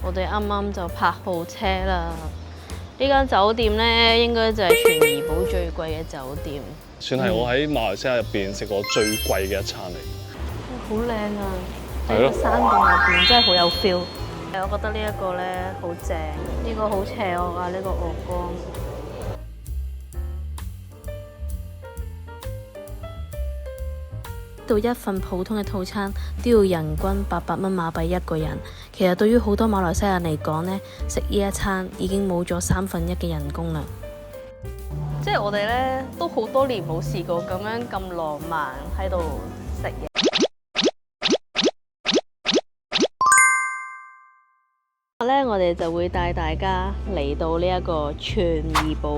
我哋啱啱就泊好車啦。呢間酒店咧，應該就係全怡保最貴嘅酒店，算係我喺馬來西亞入邊食過最貴嘅一餐嚟。好靚啊！係咯，山洞入邊真係好有 feel。我覺得呢一個咧好正，呢個好邪惡啊！呢個鵝肝。到一份普通嘅套餐都要人均800蚊馬幣一個人，其實對於好多馬來西亞人嚟講呢，食呢一餐已經冇咗1/3嘅人工啦。即係我哋呢都好多年冇試過咁樣咁浪漫喺度食嘢。我哋就會帶大家嚟到呢一個全怡保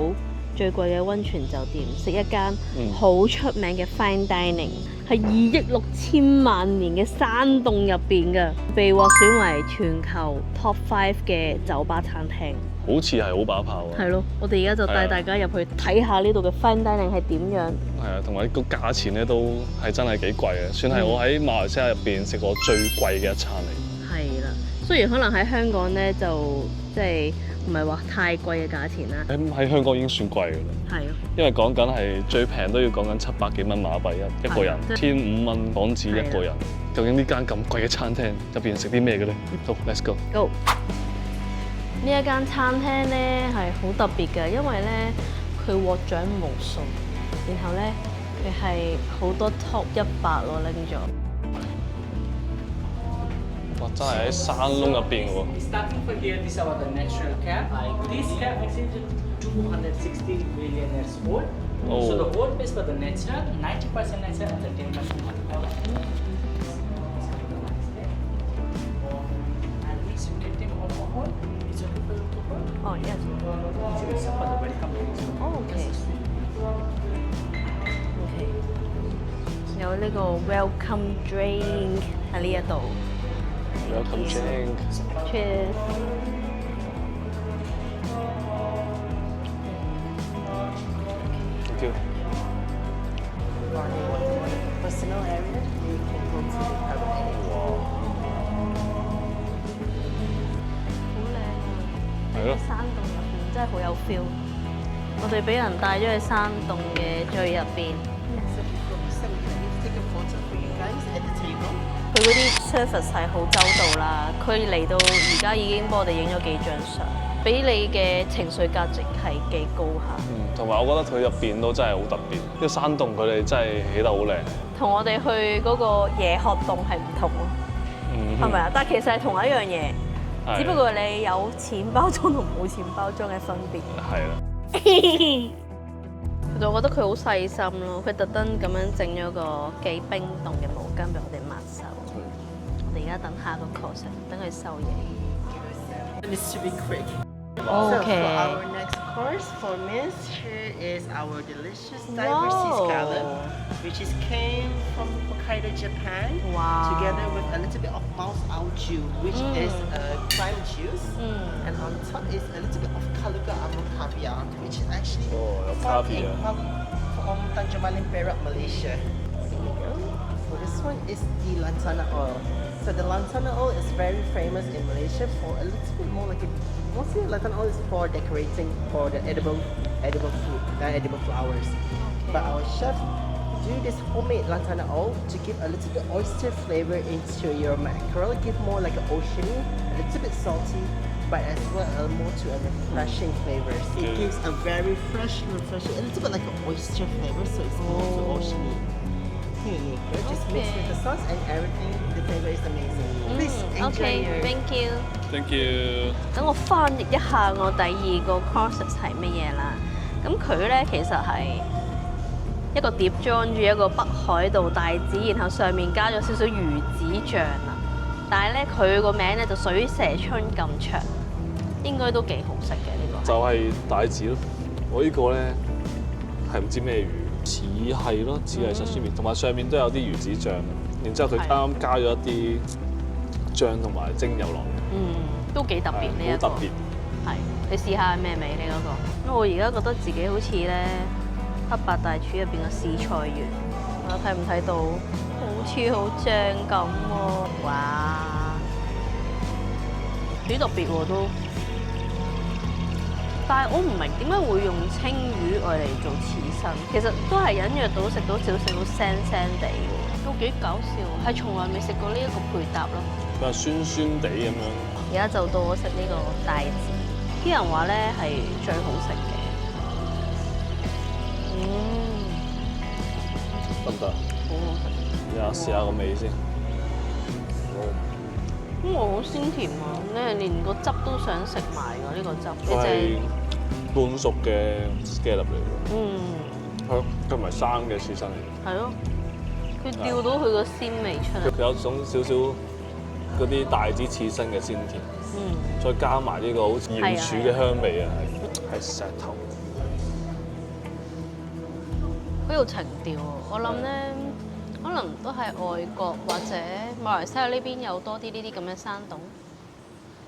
最貴嘅溫泉酒店，食一間好出名嘅 fine dining， 係2億6千萬年嘅山洞入邊嘅，被獲選為全球 top 5嘅酒吧餐廳。好似係好把炮啊！係咯，我哋而家就帶大家入去睇下呢度嘅 fine dining 係點樣。係啊，同埋個價錢咧都係真係幾貴嘅，算係我喺馬來西亞入邊食過最貴嘅一餐嚟。係啦，雖然可能喺香港咧就即係唔係話太貴嘅價錢啦。喺香港已經算貴㗎啦。係咯，因為講緊係最平都要講緊700幾蚊馬幣一個人，1500蚊港紙一個人。究竟呢間咁貴嘅餐廳入邊食啲咩嘅咧？好 ，Let's go。Go。呢一間餐廳咧係好特別嘅，因為咧佢獲獎無數，然後咧佢係好多 Top 100咯拎咗。哇！真係喺山窿入邊喎。Starting from here, this is our natural cap. This cap actually 260 million years old. So the whole place for the natural, 90% natural and the 10% alcohol. And once you get them alcohol, it's okay for you to pour. 哦，yes。It's for the welcome drinks. OK。有呢個 welcome drink 喺呢一度。Welcome drink。Cheers。Thank you。Personal area, you can go to the private area. 好靚啊！係咯，山洞入邊真係好有 feel。我哋俾人帶咗去山洞嘅最入邊。So before we start, we can take a photo for you guys at the table. 佢嗰啲 service 係好周到啦，佢嚟到而家已經幫我哋影咗幾張相，俾你嘅情緒價值係幾高下。同埋我覺得佢入邊都真係好特別，呢個山洞佢哋真係起得好靚。同我哋去嗰個椰殼洞係唔同咯，係咪啊？但係其實係同一樣嘢，只不過你有錢包裝同冇錢包裝嘅分別。係啦。其實我覺得佢好細心咯，佢特登咁樣整咗個幾冰凍嘅毛巾俾我哋抹手。我哋而家等下個 course，等佢收嘢。And this should be quick. Okay. So for our next course, for Miss, here is our delicious diver sea scallop, which is came from Hokkaido, Japan, Wow. together with a little bit of mouse algae, which is prime juice, and on top is a little bit of Kaluga almond caviar, which is actually from Tanjung Malim, Perak, Malaysia. Here we go. So this one is the lantana oil. So the lantana oil is very famous in Malaysia for a little bit more like mostly lantana oil is for decorating for the edible food, edible flowers. But our chef do this homemade lantana oil to give a little bit oyster flavor into your mackerel, give more like an oceany, a little bit salty, but as well more to a refreshing flavor. It gives a very refreshing, a little bit like an oyster flavor, so it's more to oceany. Here you go. Just mix with the sauce and everything. The flavor is amazing. Please enjoy your. OK，thank you。 Thank you。等我翻譯一下我第二個 courses 係乜嘢啦。咁佢咧其實係一個碟裝住一個北海道帶子，然後上面加咗少少魚子醬啊。但係咧佢個名咧就水蛇春咁長，應該都幾好食嘅呢個。就係帶子咯。我呢個咧係唔知咩魚。似係咯，似係 sashimi，同埋上面都有啲魚子醬，然之後佢啱啱加咗一啲醬同埋精油落嚟，都幾特別呢一個。好特別。係，你試下咩味呢嗰個？因為我而家覺得自己好似咧黑白大廚入邊嘅試菜員，我睇唔睇到？好似好正咁喎！哇！幾特別喎都。但係我唔明點解會用青魚嚟做刺身，其實都係隱約到食到少少腥腥地喎，都幾搞笑，係從來未食過呢一個配搭咯。佢係酸酸地咁樣。而家就到我食呢個帶子，啲人話咧係最好食嘅。得唔得？好好食。而家試下個味先。我好鮮甜啊！你係連個汁都想食埋㗎呢個汁，佢係半熟嘅 scallop 嚟㗎。佢唔係生嘅刺身嚟嘅。係咯，佢調到佢個鮮味出嚟。佢有種少少嗰啲帶子刺身嘅鮮甜，再加埋呢個好似瑤柱嘅香味啊，係石頭。好有情調喎！我諗咧，可能都係外國或者馬來西亞呢邊有多啲呢啲咁嘅山洞，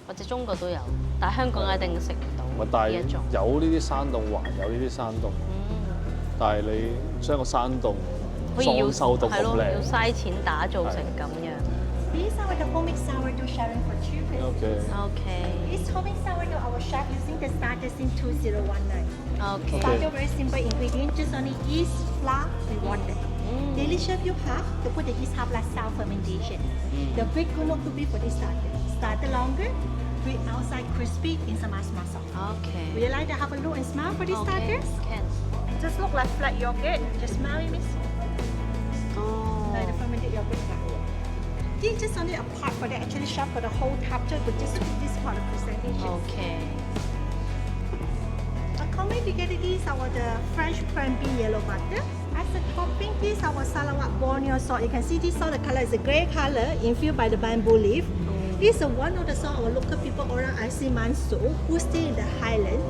或者中國都有，但係香港一定食唔到但係呢一種。有呢啲山洞，還有呢啲山洞，但係你將個山洞裝修到咁係咯，要靚。嘥錢打造成咁樣。These are the homemade sourdough sharing for children. OK This homemade sourdough, our chef using the starter since 2019. OK。 Starter very simple ingredient, just only yeast, flour, and water. Daily chef you have to put the yeast half like sour fermentation. The bread could not to be for this starter. Starter longer, bread outside crispy, inside muscle. OK。 Would you like to have a look and smell for these OK starters? can。 Just look like flat yogurt. Just smell it, miss. 哦。 Like the fermented yogurt. This is just only a part for the actually chef for the whole tapcha, but just with this part of presentation. OK。 Coming together, these are the French cranberry yellow butter. As a topping, these are our Sarawak Borneo salt. You can see this salt, the color is a grey color, infused by the bamboo leaf. This is one of the salt our local people orang Asi Manso who stay in the highland.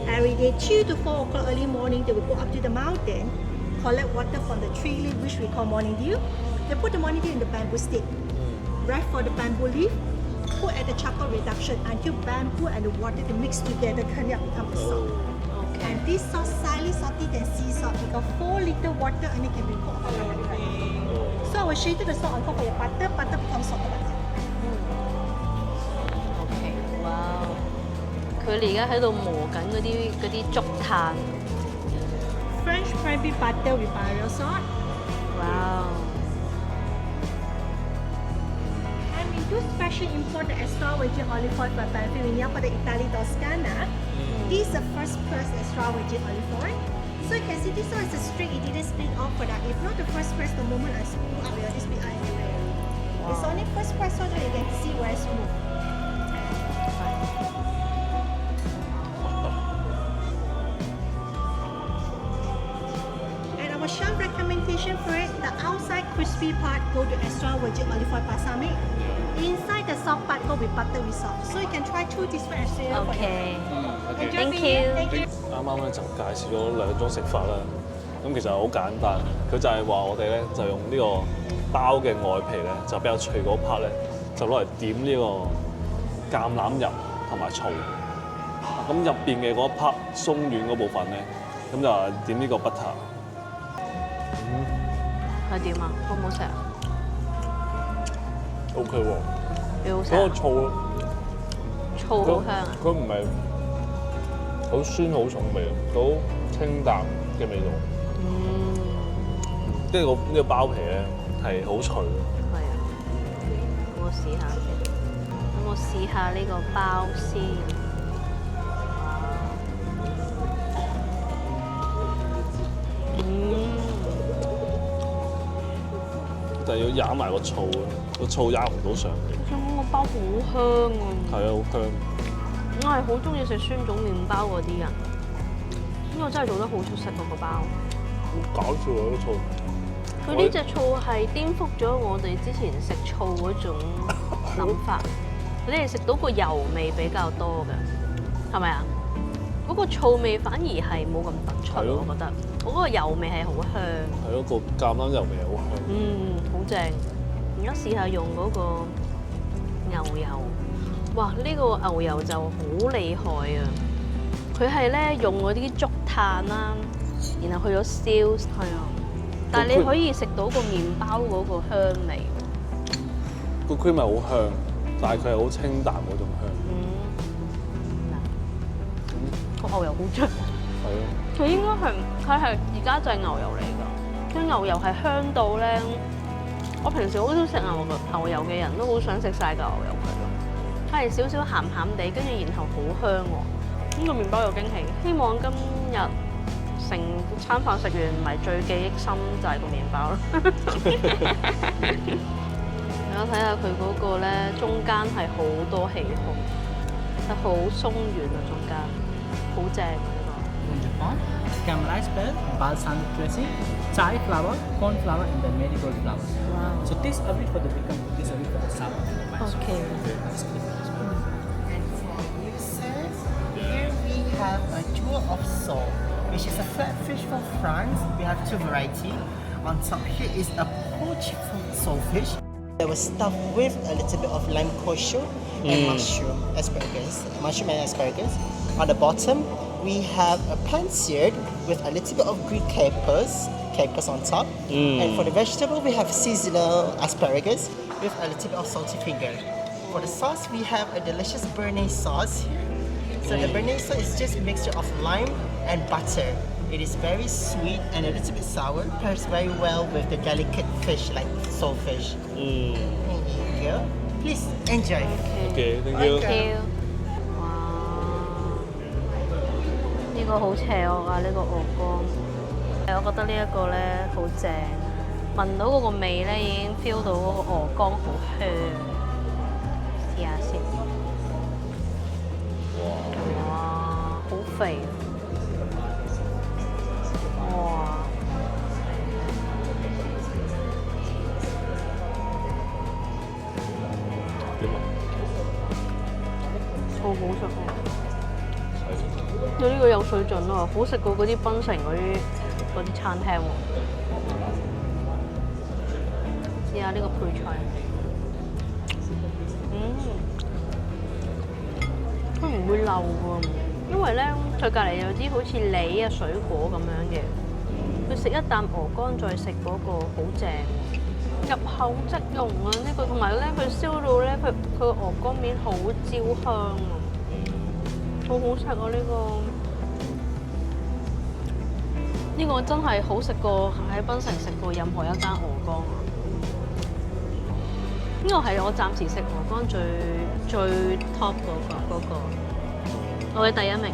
Every day, 2 to 4 o'clock early morning, they will go up to the mountain, collect water from the tree leaf, which we call morning dew. They put the morning dew in the bamboo stick, wrap for the bamboo leaf, put at the charcoal reduction until bamboo and the water they mix together, turn it become a salt. And this salt slightly salty than sea salt. You got 4 liter water and it can be cooked overnight. So I will shade the salt on top of your butter. Butter becomes salted butter. OK， 哇！佢哋而家喺度磨緊嗰啲竹炭。French cranberry butter with barrel salt. 哇！ And we do special import the extra virgin olive oil from Pennsylvania for the Italy Toscana. This is the first press extra virgin olive oil. So you can see this one is a straight, it didn't split off for that. If not the first press, the moment I pull out, it will just be everywhere. It's only first press so that you can see where it's smooth. And our chef recommendation for it, the outside crispy part go to extra virgin olive oil balsamic. Inside the soft part go with butter with salt. So you can try 2 different exterior for OK。 Enjoy Thank being here. you. Thank you. 啱啱咧就介紹咗2種食法啦。咁其實好簡單，佢就係話我哋咧就用呢個包嘅外皮咧，就比較脆嗰 part 咧，就攞嚟點呢個橄欖油同埋醋。咁入邊嘅嗰一 part 鬆軟嗰部分咧，咁就係點呢個 butter。係點啊？好唔好食啊？ OK 喎，幾好食啊。嗰個醋，醋好香啊！佢唔係好酸好重味，好清淡嘅味道。跟住呢個包皮咧係好脆。係啊，咁我試下先。咁我試下呢個包先。但係要咬埋個醋啊，個醋咬唔到上嚟。我想講個包好香啊！係啊，好香。我係好中意食酸種麵包嗰啲人，呢個真係做得好出色嗰個包。好搞笑啊！個醋。佢呢隻醋係顛覆咗我哋之前食醋嗰種諗法。你哋食到個油味比較多嘅，係咪啊？嗰個醋味反而係冇咁突出，我覺得。我嗰個油味係好香。係咯，個橄欖油味好香。好正。而家試下用嗰個牛油，哇！呢個牛油就好厲害啊！佢係咧用嗰啲竹炭啦，然後去咗燒，係啊。但係你可以食到個麵包嗰個香味。個 cream 係好香，但係佢係好清淡嗰種香。個牛油好出，係咯，佢應該係而家就係牛油嚟㗎，啲牛油係香到咧，我平時好少食牛油嘅人都好想食晒嚿牛油佢咯，係少少鹹鹹地，跟住然後好香喎，呢個麵包有驚喜，希望今日成餐飯食完唔係最記憶深就係個麵包啦。大家睇下佢嗰個咧，中間係好多氣泡，係好鬆軟啊，中間好正啊呢個。Caramelized bread, balsamic dressing, chai flour, corn flour, and then marigold flour. Wow. So taste a bit for the bacon, taste a bit for the sour. Okay. And for you, sir, here we have a jewel of sole, which is a flatfish from France. We have two varieties. On top here is a poached saltfish. It was stuffed with a little bit of lime kosher and mushroom and asparagus. On the bottom, we have a pan-seared with a little bit of green capers on top. And for the vegetable, we have seasonal asparagus with a little bit of salty finger. For the sauce, we have a delicious béarnaise sauce here. So the béarnaise sauce is just a mixture of lime and butter. It is very sweet and a little bit sour. Pairs very well with the delicate fish like saltfish. There you go. Please enjoy. OK，thank you。 Thank you。哇！呢個好邪惡啊！呢個鵝肝，我覺得呢一個咧好正，聞到嗰個味咧已經 feel 到嗰個鵝肝好香。試下先。哇！好肥。哇！點啊？好好食啊！對呢個有水準啊，好食過嗰啲檳城嗰啲餐廳喎。試下呢個配菜，佢唔會漏喎，因為咧佢隔離有啲好似梨啊水果咁樣嘅，佢食一啖鵝肝再食嗰個好正，入口即溶啊！呢個同埋咧佢燒到咧佢個鵝肝面好焦香啊！好好食啊！呢個真係好食過喺檳城食過任何一間鵝肝啊！呢個係我暫時食鵝肝最 top 嗰個，我嘅第一名。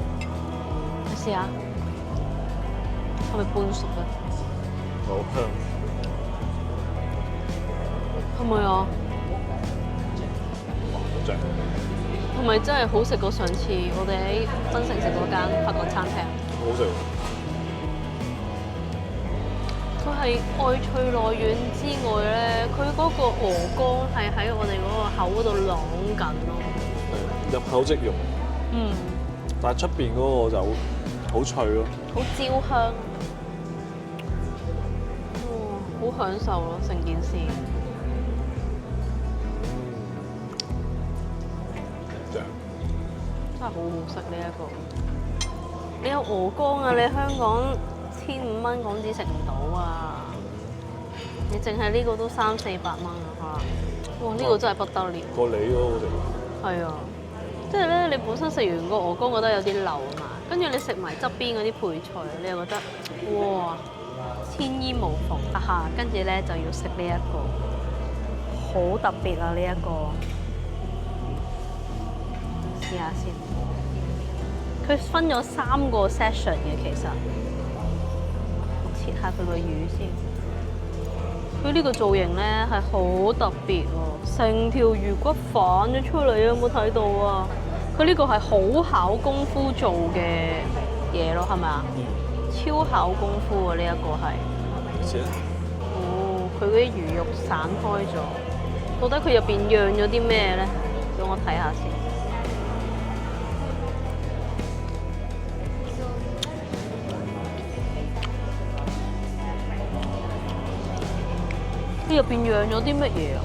你試下，係咪半熟啊？好香。係咪啊？哇，好正！係咪真係好食過上次我哋喺檳城食嗰間法國餐廳？好食。佢係外脆內軟之外咧，佢嗰個鵝肝係喺我哋嗰個口嗰度啷緊咯。係入口即溶。但係出邊嗰個就好脆咯。好焦香。哇！好享受咯，成件事。正。真係好好食呢一個。你有鵝肝啊？你香港1500港紙食唔到啊！你淨係呢個都300-400蚊啊！哇！呢個真係不得了。個梨嗰個好食。係啊，即係咧，你本身食完個鵝肝覺得有啲流啊嘛，跟住你食埋側邊嗰啲配菜，你又覺得哇天衣無縫啊哈！跟住咧就要食呢一個，好特別啊呢一個，試下先。佢分咗3個 session 嘅其實。切下佢個魚先，佢呢個造型咧係好特別喎，成條魚骨反咗出嚟啊！有冇睇到啊？佢呢個係好考功夫做嘅嘢咯，係咪啊？超考功夫啊！呢一個係。哦，佢嗰啲魚肉散開咗，到底佢入邊釀咗啲咩咧？俾我睇下先。佢入邊釀咗啲乜嘢啊？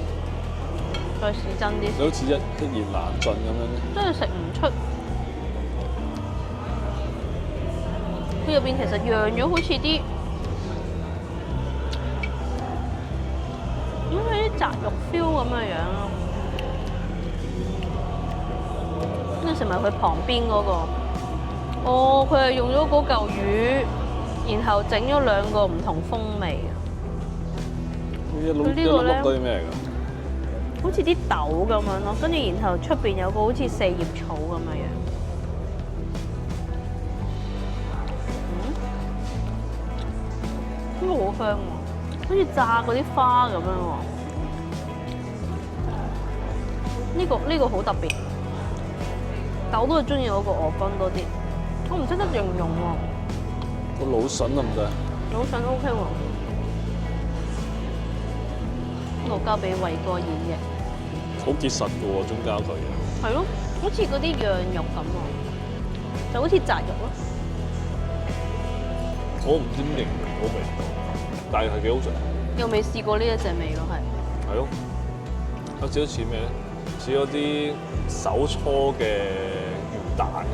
再試真啲。你好似一言難盡咁樣咧。真係食唔出。佢入邊其實釀咗好似啲，好似啲雜肉 feel 咁嘅樣咯。食咪佢旁邊嗰個。哦，佢係用咗嗰嚿魚，然後整咗兩個唔同風味嘅。呢佢呢個咧都係咩嚟㗎？好似啲豆咁樣咯，跟住然後出邊有個好似四葉草咁嘅樣。呢個好香喎，好似炸嗰啲花咁樣喎。呢個好特別，但我都係中意嗰個鵝肝多啲。我唔識得形容喎。個老筍得唔得？老筍 OK 喎，呢個交俾偉哥演繹。好結實嘅喎，中間佢嘅。係咯，好似嗰啲羊肉咁喎，就好似雜肉咯。我唔知點形容嗰味道，但係幾好食。又未試過呢一隻味咯，係。係咯，有少少似咩咧？似嗰啲手搓嘅魚蛋咁樣，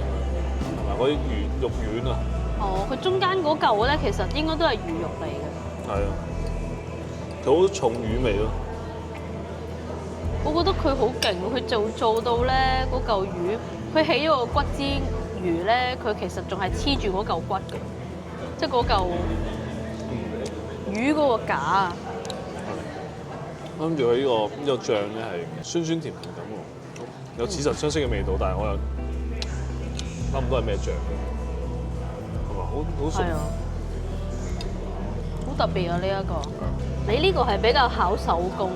同埋嗰啲魚肉丸啊。哦，佢中間嗰嚿咧，其實應該都係魚肉嚟嘅。係啊，佢好重魚味咯。我覺得佢好勁，佢做到咧嗰嚿魚，佢起咗個骨之餘咧，佢其實仲係黐住嗰嚿骨嘅，即係嗰嚿魚嗰個架啊。跟住佢呢個醬咧係酸酸甜甜咁喎，有似曾相識嘅味道，但係我又諗唔到係咩醬，係嘛？好熟。係啊，好特別啊！呢一個，你呢個係比較考手工。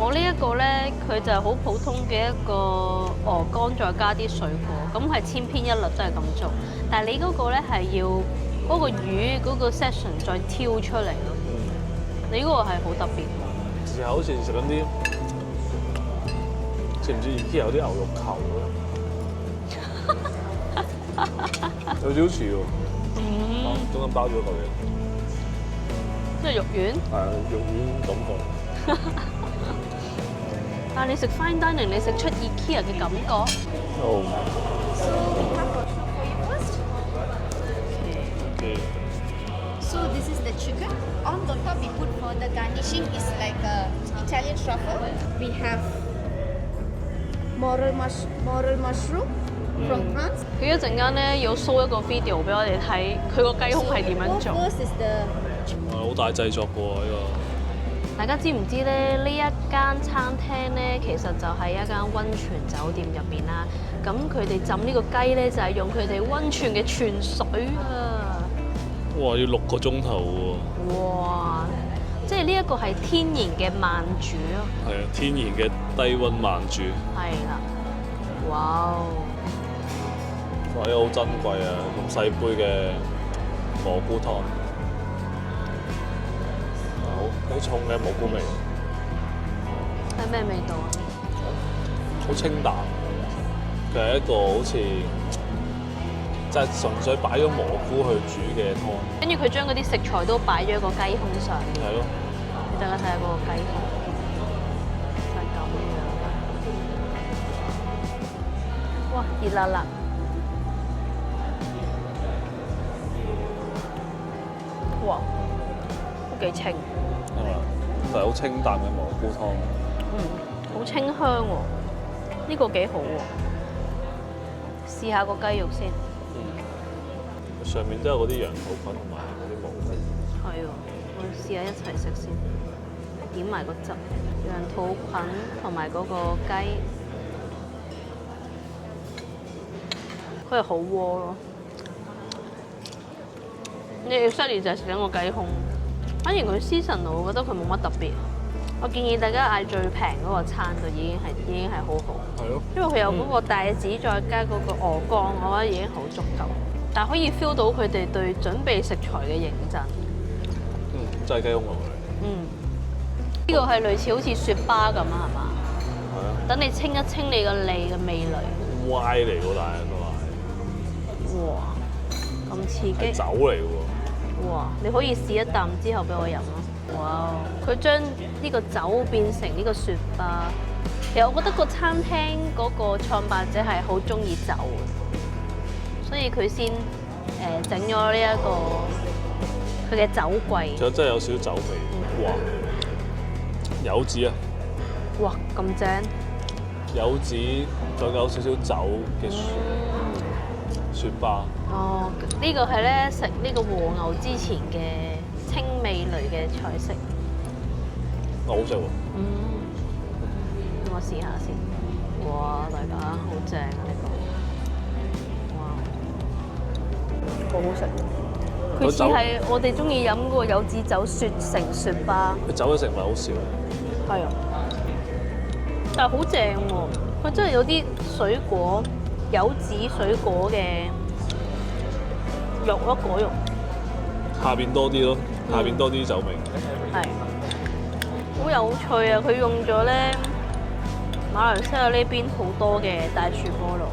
我呢一個咧，佢就係好普通嘅一個鵝肝，再加啲水果，咁係千篇一律都係咁做。但係你嗰個咧係要嗰個魚嗰個 section 再挑出嚟咯。你嗰個係好特別。試下好似食緊啲，知唔知 IKEA 有啲牛肉球咧？有少少似喎，中間包咗嚿嘢，即係肉丸。係啊，肉丸感覺。但係你食 fine dining，你食出 IKEA 嘅感覺。哦。 So we have got soup for you first. Okay. So this is the chicken. On the top we put for the garnishing is like a Italian truffle. We have morel mushroom from France. 佢一陣間咧要 show 一個 video 俾我哋睇，佢個雞胸係點樣做。 First is the 好大製作嘅喎呢個。大家知唔知咧？呢一間餐廳咧，其實就係一間溫泉酒店入邊啦。咁佢哋浸呢個雞咧，就係用佢哋溫泉嘅泉水啊！哇！要6個鐘頭喎。哇！即係呢一個係天然嘅慢煮咯。係啊，天然嘅低溫慢煮。係啦。哇哦！哇！呢個好珍貴啊，咁細杯嘅蘑菇湯。好重嘅蘑菇味，係咩味道啊？好清淡。佢係一個好似即係純粹擺咗蘑菇去煮嘅湯。跟住佢將嗰啲食材都擺咗喺個雞胸上面。係咯。大家睇下嗰個雞胸，就係咁樣。哇！熱辣辣。哇！都幾清。係嘛？就係好清淡嘅蘑菇湯。好清香喎！呢個幾好喎。試下個雞肉先。上面都有嗰啲羊肚菌同埋嗰啲蘑菇。係喎，我試下一齊食先。點埋個汁，羊肚菌同埋嗰個雞，佢係好鍋咯。你 exactly 就係食緊個雞胸。反而佢 seasonal，我覺得佢冇乜特別。我建議大家嗌最平嗰個餐就已經係好好。係咯。因為佢有嗰個帶子，再加嗰個鵝肝，我覺得已經好足夠。但可以 feel 到佢哋對準備食材嘅認真。真係雞胸啊！呢個係類似好似雪巴咁啊，係嘛？係啊。等你清一清你個脷嘅味蕾。歪嚟喎，但係都係。哇！咁刺激。酒嚟喎。哇！你可以試一啖之後俾我飲咯。哇！佢將呢個酒變成呢個雪巴。其實我覺得個餐廳嗰個創辦者係好中意酒嘅，所以佢先整咗呢一個佢嘅酒櫃。其實真係有少少酒味。哇！柚子啊！哇！咁正。柚子再有少少酒嘅雪巴。哦，呢個係咧食呢個和牛之前嘅清味類嘅菜式。好食喎！我試下先。哇！大家好正啊呢個，哇，好好食。佢似係我哋中意飲嗰個柚子酒雪成雪巴。佢酒嘅成分好少。係啊，但係好正喎！佢真係有啲水果、柚子水果嘅肉咯，果肉。下邊多啲咯，下邊多啲酒味。係。好有趣啊！佢用咗咧馬來西亞呢邊好多嘅大樹菠蘿。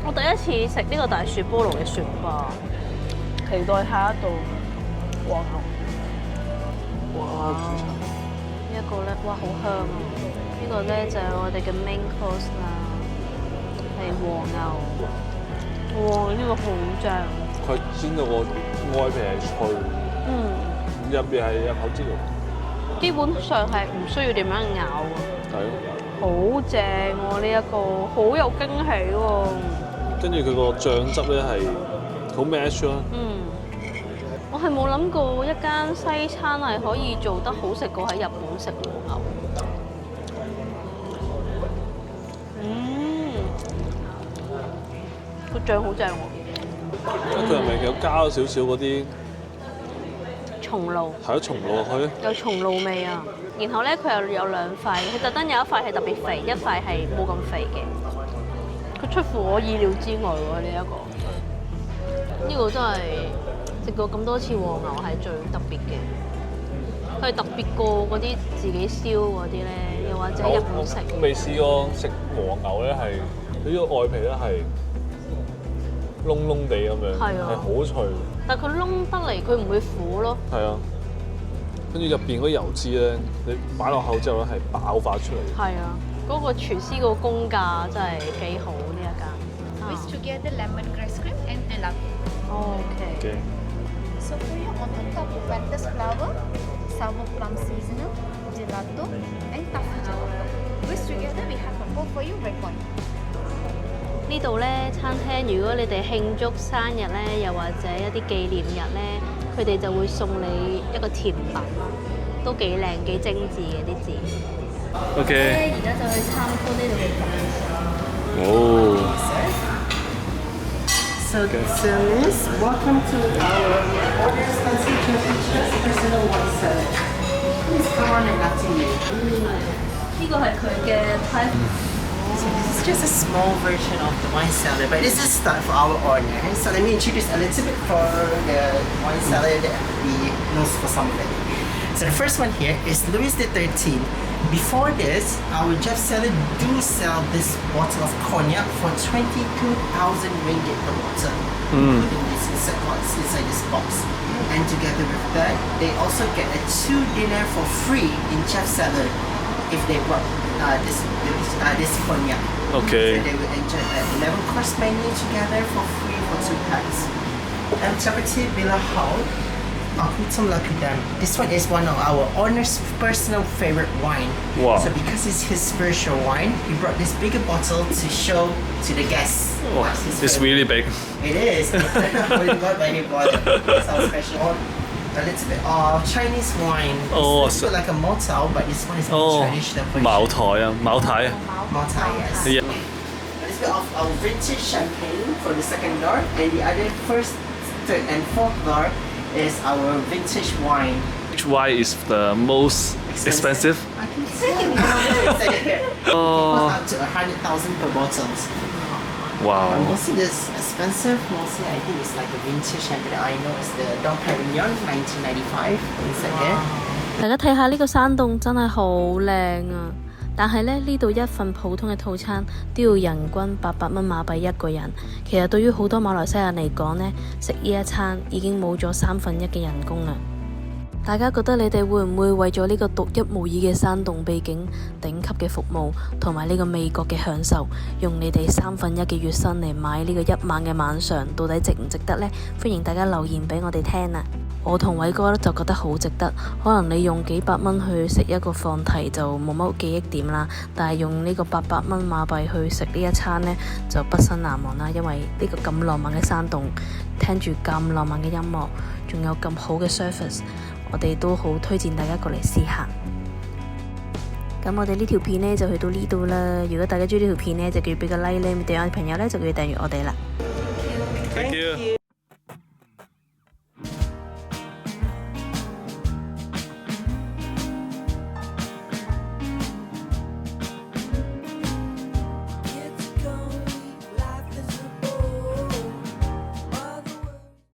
我第一次食呢個大樹菠蘿嘅雪巴，期待下一道和牛。哇！呢一個咧，哇好香啊！呢個咧就係我哋嘅 main course 啦，係和牛。哇！呢個好正。佢煎到個外皮係脆，入邊係有口之肉。基本上係唔需要點樣咬啊。係咯。好正喎！呢一個好有驚喜喎。跟住佢個醬汁咧係好 match 啦。我係冇諗過一間西餐係可以做得好食過喺日本食和牛。個醬好正喎。佢係咪有加咗少少嗰啲松露？係咯，松露落去。有松露味啊！然後咧，佢又有兩塊，佢特登有一塊係特別肥，一塊係冇咁肥嘅。佢出乎我意料之外喎！呢個真係食過咁多次和牛係最特別嘅。佢係特別過嗰啲自己燒嗰啲咧，又或者日本食。我未試過食和牛咧，係佢呢個外皮咧係燶燶地咁樣，係好脆。但係佢燶得嚟，佢唔會苦咯。係啊，跟住入邊嗰啲油脂咧，你擺落口之後咧係爆發出嚟。係啊，嗰個廚師個功架真係幾好呢一間。Mix together lemongrass cream and gelato. OK。So for you on the top, Ventus flower, sour plum seasonal, gelato, and toffee gelato. Mix together, we have a bowl for you, red one. 呢度咧餐廳，如果你哋慶祝生日咧，又或者一啲紀念日咧，佢哋就會送你一個甜品，都幾靚幾精緻嘅啲字。OK。而家就去參觀呢度嘅飯。哦。So, Miss, welcome to our orders concentration personal wine salad. Please come on and after you. 呢個係佢嘅 type。So this is just a small version of the wine salad, but this is start for our order. So let me introduce a little bit for the wine salad that we know for something. So the first one here is Louis XIII. Before this, our Jeff Seller do sell this bottle of cognac for 22,000 ringgit per bottle, including this inside this box. And together with that, they also get a 2 dinner for free in Jeff Seller if they brought this cognac. Okay. So they will enjoy an 11-course menu together for free for 2 packs. And Chapati Bilahao, Akutum Lapidam. This one is one of our owner's personal favorite wine. Wow. So because it's his spiritual wine, he brought this bigger bottle to show to the guests. What's his It's favorite. really big. It is. Only bought by him bought it. It's our special. A little bit of Chinese wine. It's Oh, a little bit like a Motel, but this one is a traditional version. 茅台啊，茅台啊。Motel, yes. Yeah. A little bit of our vintage champagne for the second door, and the other first, third, and fourth door is our vintage wine. Which wine is the most expensive? I can say Oh. up to 100,000 per bottles. Wow. Mostly this expensive, mostly I think it's like a vintage champagne. I know it's the Dom Perignon 1995 inside there. 大家睇下呢個山洞真係好靚啊！但係咧呢度一份普通嘅套餐都要人均800蚊馬幣一個人。其實對於好多馬來西亞人嚟講呢，食呢一餐已經冇咗1/3嘅人工啦。大家覺得你哋會唔會為咗呢個獨一無二嘅山洞秘境、頂級嘅服務同埋呢個味覺嘅享受，用你哋1/3嘅月薪嚟買呢個1晚嘅晚上，到底值唔值得呢？歡迎大家留言俾我哋聽啊！我同偉哥就覺得好值得，可能你用幾百蚊去食一個放題就冇乜記憶點啦，但係用呢個800蚊馬幣去食呢一餐呢，就畢生難忘啦，因為呢個咁浪漫嘅山洞，聽住咁浪漫嘅音樂，仲有咁好嘅 service， 我哋都好推薦大家過嚟試下。咁我哋呢條片呢就去到呢度啦，如果大家中意呢條片呢，就記住俾個 like 呢，對我哋朋友呢就記住訂閱我哋啦。Thank you。